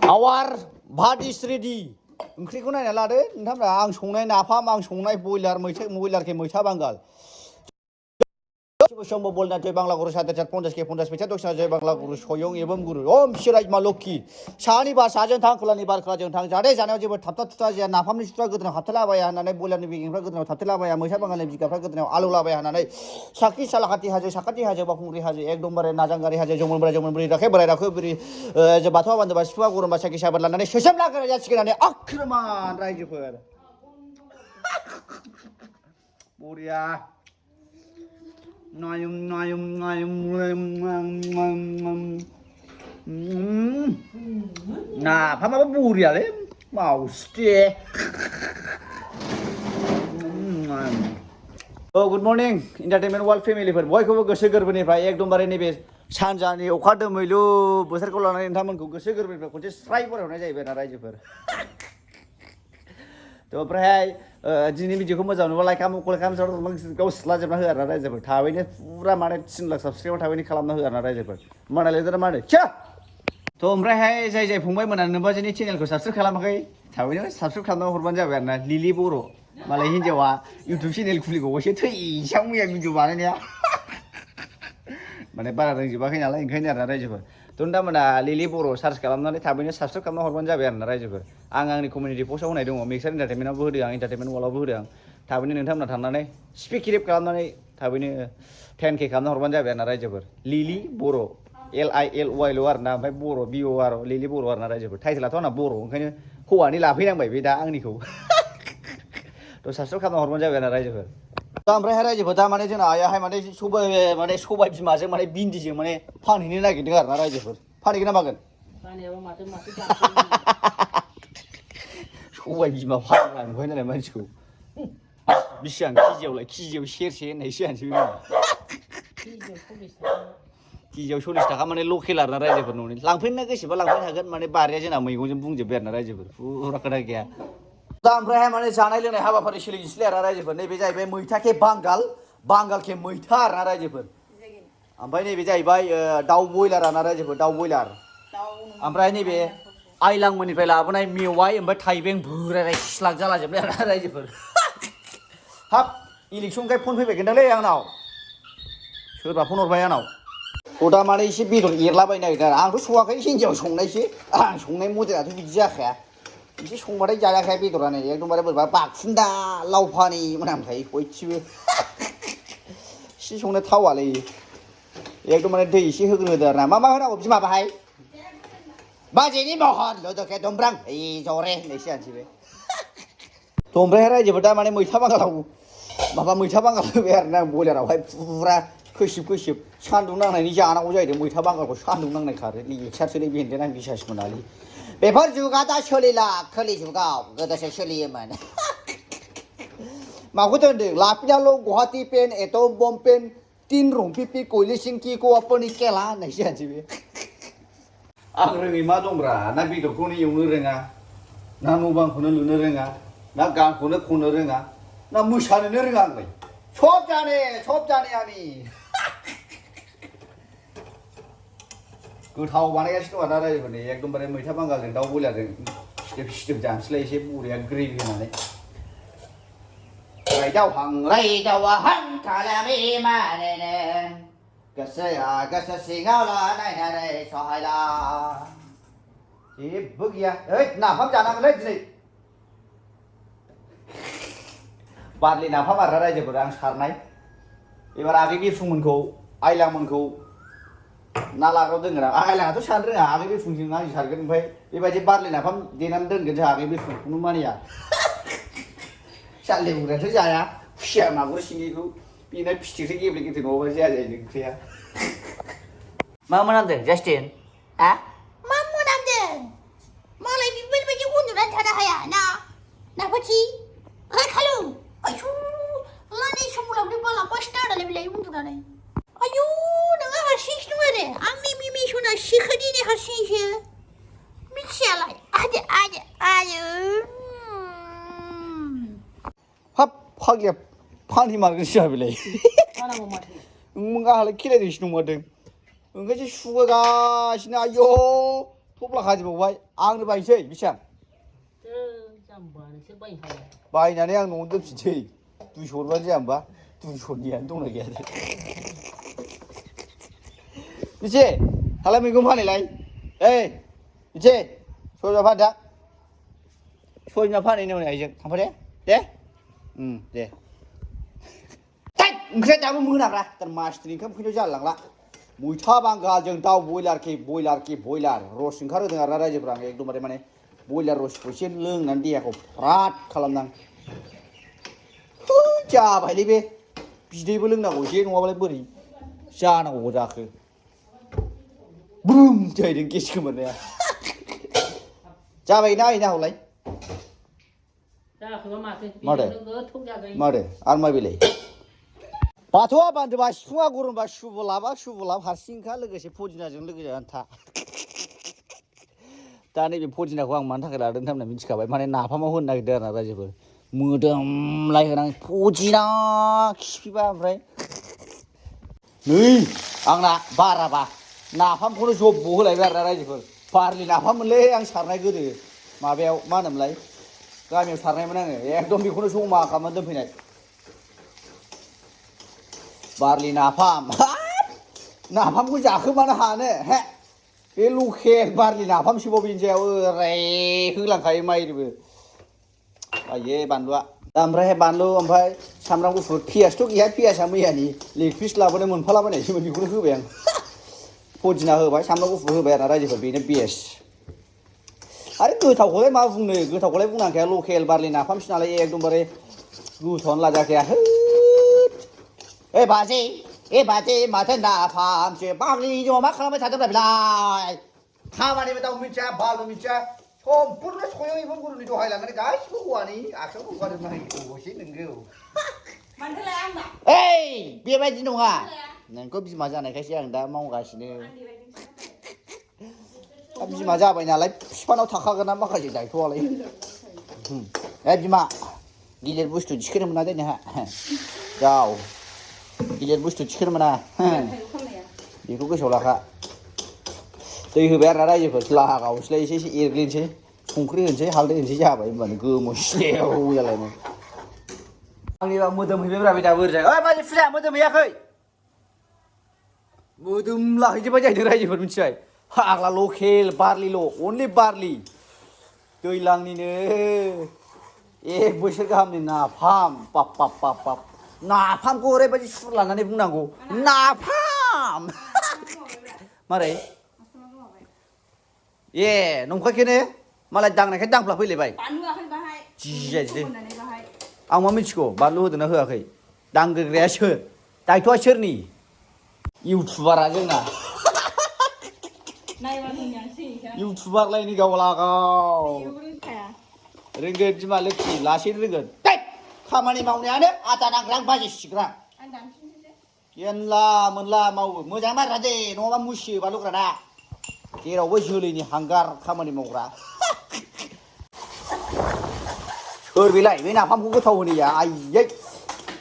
Our bhat is ready. ओंख्रिखौ नायना लादो नोंथांमोना आं संनाय नाफाम आं संनाय बयलार बयलारखे मैथा बांगाल Shombo bolna joy bangla guru sada chat 50 ke 50 pecha doksna joy bangla guru soyong ebam guru om shirai malokki sani ba sajon thang khulani bar khula jong thang jade janaw jebo thapta thapta ja nafamni sutra godna haptala baya hanane boilarni bigingfra godna haptala baya मैथा बांगालनि बिगाफ्रा godna आलु लाबाय hanane sakki salakati hajo sakati hajo bakungri hajo एकदमबारे नाजांगारि हाजो जमुनबुरि राखे बोराय राखे बुरि जे बाथौ बान्दो बा सिफुआ गरम बा साखि साबार लानानै सोसोम लागारा जासिगोनानै आख्रमान रायजोफोर बरिया नाफामाबो बरियालै मावसिथे गुड मर्निं एन्टारटेनमेन्ट वर्ल्ड फेमिलिफोर बयखौबो गोसो गोरबोनिफ्राय एकदमबारे नैबे सानजानि अखा दोमैलु बोथोरखौ लानानै नोंथांमोनखौ गोसो गोरबोनिफ्राय खनसे स्राय बरायहरनाय जाहैबाय ना रायजोफोर तो ओमफ्राय दिनै भिडिअखौ मोजां नुबा लाइक गाव सिलाजोबना हो आरोना रायजोफोर थाबैनो पुरा माने 3 लाख साबस्क्राइबार थाबैनो खालामना हो आरोना रायजोफोर मानायलायदों माने चा तो ओमफ्रायहाय जाय फंबाय मोना नोंबा जोंनि चेनेलखौ साबस्क्राइब खालामाखै थाबैनो साबस्क्राइब खालामना हरबानो जाबाय आरोना लिलि बर' मालाय हिन्जावा इउटुब चेनेल खुलिगौबासो थैसां मैया भिडिअ बानायनाया माने बारा रोंजोबाखै नालाय ओंखायनो आरोना रायजोफोर तो नोंथांमोना लिलि बर' सार्च खालामनानै थाबैनो साबस्क्राइब खालामना हरबानो जाबाय आरोना रायजोफोर आंनि कमिउनिटि पस्टआव होनाय दङ मिक्सार एन्टारटेनमेन्टआवबो होदों आं एन्टारटेनमेन्ट वालावबो होदों थाबैनो नोंथांमोना थांनानै स्पिक खालामनानै थाबैनो 10K खालामना हरबानो जाबाय आरोना रायजोफोर लिलि बर' LILY ल' आरोना ओमफ्राय बर' BOR लिलि बर' आरोना रायजोफोर टाइटेलाथ' आंना बर' ओंखायनो हौवानि लाफैनांबाय बे दा आंनिखौ तो साबस्क्राइब खालामना हरबानो जाबाय आरोना रायजोफोर ओमफ्रायहाय रायजोफोर दा माने जोंना आइयाहाय माने सबाय बिमाजों माने भिन्दिजों माने फानहैनो नागिरदों आरोना रायजोफोर फानहैगोन ना मागोन फानहैयाबा माथो सबाय बिमा फानग्रा नुबाय नालाय मानसिखौ बिसिबां केजियाव सेरसे होननायसो जानोसै केजियाव 40 थाखा माने लकेल आरोना रायजोफोर न'नि लांफैनो गोसोबा लांफैनो हागोन माने बारिया जोंना मैगंजों बुंजोबबाय आरोना रायजोफोर फुरा खोथा गैया दा ओमफ्रायहाय माने जानाय लोंनाय हाबाफारि सोलिनोसैलै आरोना रायजोफोर नैबे जाहैबाय मैथाखे बांगालखे मैथा आरोना रायजोफोर ओमफ्राय नैबे जाहैबाय दाउ बयलार आरोना रायजोफोर दाउ बयलार ओमफ्राय नैबे आइलांमोननिफ्राय लाबोनाय मेवाइ ओमफ्राय थाइबें बुरायराय सिस्लाक जालाजोबनाय आरोना रायजोफोर हाब इलेक्सनखाय फन फैबाय खोन्थालै आंनाव सोरबा फन हरबाय आंनाव दा माने एसे बेदर एरलाबायनो नागिरदों आंथ' सङाखै हिन्जाव संनायसो आं संनाय मडेलाथ' बिदि जाखाया एसे संबाथाय जाजाखाया बेदरानो एकदमबारे बोरैबा बाखुन्दा लावफानि मोनामखायो बयथिबो एसे संनो थावालै एकदमबारे दै एसे होग्रोदो आरो ना मा होनांगौ बिमा बाहाय बाजेनि महर लदके दमब्रां जरे होननायसो जानोसै बे तो ओमफ्राय रायजोफोर दा माने मैथा बांगाल होबाय आरोना आं बयलारावहाय पुरा खैसिब सान्दुं नांनायनि जानांगौ जाहैदों मैथा बांगालखौ सान्दुं नांनाय खारो लेक्सारसोलै बेन्दों आं बिसास मोनालै बेफोर जुगा दा सोलिला खोलि जुगाव गोदोसो सोलियोमोन माखौ दोनदों लाफिनाल' गुवाहाटि पेन एटम बम पेन तीन रंपिपि कयलिसिंकि कवापनि केला होननायसो जानोसै बे आं रोङै मा दंब्रा ना बेदरखौनो एवनो रोङा ना न' बांखौनो लुनो रोङा ना गानखौनो खननो रोङा ना मोसानोनो रोङा आंलाय सब जाने आंनि गोथाव बानायगासिनो दं आरोना रायजोफोरनि एकदमबारे मैथा बांगालजों दाउ बयलारजों सिदोब जानोसैलाय एसे बरिया ग्रेभि होनानै रायदावहां खालामि मानोनो गोसोआ गोसो सिङाव लानायनानै सहायला जेबो गैया ओइ नाफाम जानांगोनलै दिनै बारलि नाफाम आरोना रायजोफोर आं सारनाय एबार आगै बिफुंमोनखौ आइलामोनखौ ना लाग्राव दोनगोन आं आइलाङाथ' सारनो रोङा आगै बिफुंजों आं सारगोन ओमफ्राय बेबायदि बारलि नाफाम देनानै दोनगोन जोंहा आगै बिफुंखौनो मानिया लेबुराथ' जाया खुसिया मागुर सिंगिखौ बेना फिथिख्रि गेब्ले गेथे नङाबा जाया जायो ओंख्रिया मा मोनामदों जास्टिन मा मोनामदों मालाय बेफोरबायदि उन्दुनानै थानो हाया ना नाफाथि ओइ खालु आयु लानै समावलाबदों बाला पासता आदालै बिलाय उन्दुनानै आयु नोङो हारसिंसो दं आरो आंनि मिमिसना सिखोदिनि हारसिंसो मिथियालाय आदो हाब फाग्लिया फानहि मारगोनसो जाहा बेलाय गाहालाय खेलायदोंसो नंमारदों ओंखायसो सुगासिनो आयौ थफ्ला खाजोबबावबाय आंनो बायनोसै बेसेबां जाम्बानोसो बायनो हाया बायनानै आं न'आवनो दोनफिनसै 200 हरबानो जाया होमबा 200नियानो दंना गैया बिसे हालाय मैगं फानैलाय ओइ बिसे सयमा फानदा सयमा फानैनो हनै आइजों थांफा दे दे ओंख्रिया दाबो मोनाब्रा तार मासनि ओंखाम उखैनायाव जालांला मैथा बांगालजों दाउ बयलार रस ओंखारहोदों आरोना रायजोफ्रा आं एकदमबारे माने बयलार रसखौ एसे लोंनानै देहाखौ फ्राद खालामदां जाबायलै बे बिदैबो लोंनांगौ एसे नङाबालाय बोरै जानांगौ जाखो बुम जाहैदों गेस खोमोरनाया जाबायना आइना हलाय जायाखैबा माथो माथो गोथौ जागोन माथो आरो मा बेलाय बाथौआ बान्दोबा सिफुङा गरमबा सुबलाब हारसिंखा लोगोसे फदिनाजों लोगोसे आन्था दा नैबे फदिनाखौ आं मानि थाखाय लादों होनना मिथिखाबाय माने नाफामाव होनो नागिरदों आरोना रायजोफोर मोदोमलायहोनां फदिना खिफिबा ओमफ्राय नै आंना बाराबा नाफामखौनो जब्ब होलायबाय आरोना रायजोफोर बारलि नाफाममोनलै आं सारनाय गोदो माबायाव मा होनोमोनलाय गामियाव सारनायमोन आङो एकदम बेखौनो जमा खालामनानै दोनफैनाय बारलि नाफाम नाफामखौ जाखोमानो हानो हे बे लकेल बारलि नाफामसोबाव बेनि सायाव ओरै होलांखायो माइरिबो आये बानलुआ दा ओमफ्राय बानलु ओमफ्राय सामब्राम गुफुर पियासथ' गैया पियासा मैयानि लेग पिस लाबोनाय मोनफालाबायनायसोमोन बेखौनो होबाय आं फदिना होबाय सामब्राम गुफुर होबाय आरोना रायजोफोर बेनो बेस्ट आरो गोथावखौलाय मा बुंनो गोथावखौलाय बुंनांखाया लकेल बारलि नाफामसो नालाय एकदमबारे गोथावआनो लाजाखाया बाजै माथो नाफामसो बारलिजों मा खालामबाय थादोंब्रा बेलाय खामानिबो दाव मिथिया बालबो मिथिया सम्पुर्ण सयो एफा गुरुनि दहाय लांनानै गासिबो हौवानि आखायाव हगारजोबनो हायो अबसे नोंगौ ओइ बेबायदि नङा नोंखौ बिमा जानायखायसो आं दा मावगासिनो बिमा जाबाय नालाय बिफानाव थाखागोन ना माखासे दायथ'आलाय ए बिमा गिलिर बुस्थु थिखोनो मोना दे नोंहा जाव गिलिर बुस्थु थिखोनो मोना बेखौ गोसोआव लाखा दै होबाय आरोना रायजोफोर लागावसैलाय एसे एरग्लिनोसै संख्रि होनोसै हालदै होनोसै जाबाय होनबानो गोमो स्लेव जालायनो आंनिबा मोदोम हैबायब्रा बे दाबो ओरैजाय ओइ बाजै फुजा मोदोम हैयाखै मोदोमला हैजोबबाय जाहैदों रायजोफोर मिथिबाय फाग्ला लकेल बारलिल' अनलि बारलि दैलांनिनो 1 बोसोर गाहामनि नाफाम बाब नाफामखौ ओरैबायदि सुर लानानै बुंनांगौ नाफाम मारै ए नंखायखौनो मालाय दांनायखाय दांफ्ला फैलायबाय जिजायसै आं मा मिथिगौ बानलु होदोंना होआखै दांग्रोग्राया सोर दायथ'आ सोरनि इउटुबारा जोंना इउटुबारलायनि गावलागाव रोंगोन बिमा लोखि लासैनो रोंगोन खामानि मावनायानो आदा नांग्रां बाजि सिग्रां मेनला मोनला मावो मोजां मावग्रा दे नङाबा मुसियो बानलुग्राना जेरावबो जोलैनि हांगार खामानि मावग्रा सोर बेलाय बे नाफामखौ गोथाव होनैया आइयै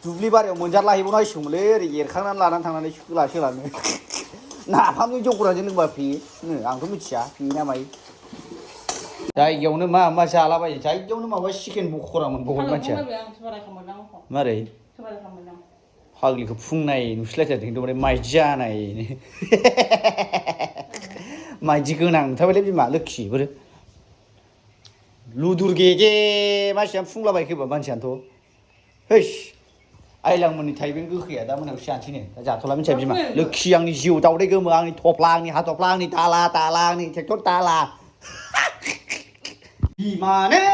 दुब्लि बारियाव मोनजालाहैबावनांसिगौमोनलै ओरै एरखांनानै लानानै थांनानै सोलानो नाफामजों जौ गोरानजों लोंबा फेयो आंथ' मिथिया फेयो ना मायो जायगायावनो मा जालाबायो जायगायावनो माबा चिकेन पकरा मोनबावबाय मानसिया मारै फाग्लिखौ फुंनाय नुस्लायथारदों एकदमबारे माइदि जानाय माइदि गोनां थारबायलै बिमा लोखि बोरो लुदुर गेगे मानसिया फुंलाबायखोबा मानसियानोथ' हैस आइलांमोननि थाइबें गोखैया दा मोनायावसो जानोसैनो दा जाथ'ला मिथिया बिमा लोखि आंनि जिउ दावदै गोमो आंनि थफ्ला आंनि हाथफ्ला आंनि दाला आंनि ट्रेक्टर दाला बिमानो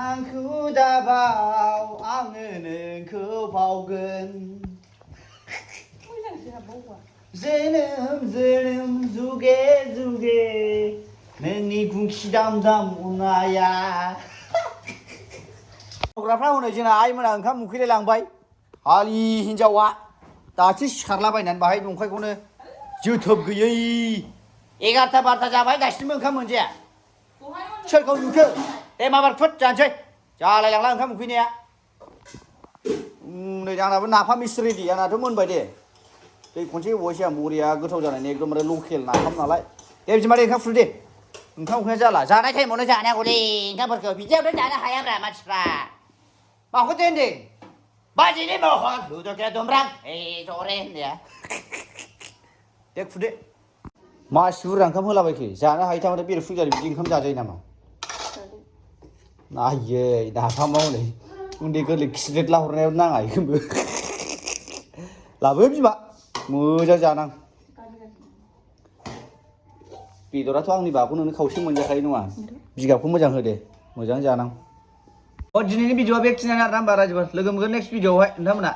आंखौ दाबाव आङो नोंखौ बावगोन जोनोम जुगे जुगे नोंनि गुंखि दाम अननाया मावग्राफ्रा हनै जोंना आइमोना ओंखाम उखैलाय लांबाय हालि हिनजावा दासो सिखारलाबायनानै बाहाय नंखायखौनो जोथोब गैयै 11ता 12ता जाबाय दासिमबो ओंखाम मोनजाया सोरखौ नुखो माबार फुट जानोसै जालायलांला ओंखाम उखैनाया नै आंनाबो नाफाम इस रेडि आंनाथ' मोनबाय दे दै खनसे होबावनोसै आं बरिया गोथाव जानायनि एकदमबारे लकेल नाफाम नालाय दे बिदिबा दे ओंखाम खुरदो दे ओंखाम उखैनाय जाला जानाय टाइमावनो जानांगौलै ओंखामफोरखौ बिदियावनो जानो हायाब्रा मानसिफ्रा माखौ दोनदों बाजिनि महर दुदुके दुमब्रां ओइ जरे होननाया दे खुदो मासि बुरजा ओंखाम होलाबायखो जानो हायो थारमाने बेरे फुंजानि बिदि ओंखाम जाजायो नामा आयै नाफामाव नै उन्दै गोरलै खिस्रिट लाहरनायाव नाङा इखौबो लाबो बिमा मोजां जानां बेदराथ' आंनि बाखौ नोंनो खावसे मोनजाखायो नङा बिगाबखौ मोजां होदे मोजां जानां दिनैनि भिडिअआ बेखिनियानो आरोना होमबा रायजोफोर लोगो मोनगोन नेक्स्ट भिडिअआवहाय नोंथांमोना